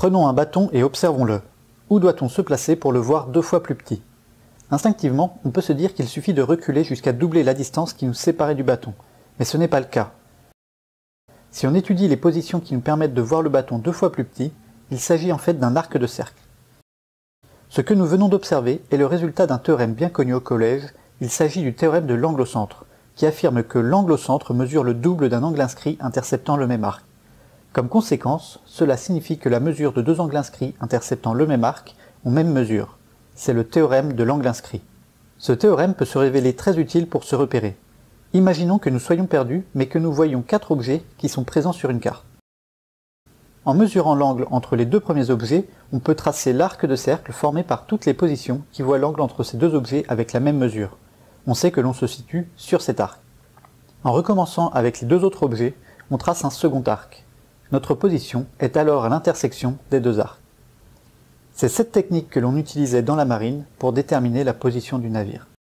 Prenons un bâton et observons-le. Où doit-on se placer pour le voir 2 fois plus petit? Instinctivement, on peut se dire qu'il suffit de reculer jusqu'à doubler la distance qui nous séparait du bâton, mais ce n'est pas le cas. Si on étudie les positions qui nous permettent de voir le bâton 2 fois plus petit, il s'agit en fait d'un arc de cercle. Ce que nous venons d'observer est le résultat d'un théorème bien connu au collège, il s'agit du théorème de l'angle au centre, qui affirme que l'angle au centre mesure le double d'un angle inscrit interceptant le même arc. Comme conséquence, cela signifie que la mesure de 2 angles inscrits interceptant le même arc ont même mesure. C'est le théorème de l'angle inscrit. Ce théorème peut se révéler très utile pour se repérer. Imaginons que nous soyons perdus, mais que nous voyons 4 objets qui sont présents sur une carte. En mesurant l'angle entre les 2 premiers objets, on peut tracer l'arc de cercle formé par toutes les positions qui voient l'angle entre ces 2 objets avec la même mesure. On sait que l'on se situe sur cet arc. En recommençant avec les 2 autres objets, on trace un second arc. Notre position est alors à l'intersection des 2 arcs. C'est cette technique que l'on utilisait dans la marine pour déterminer la position du navire.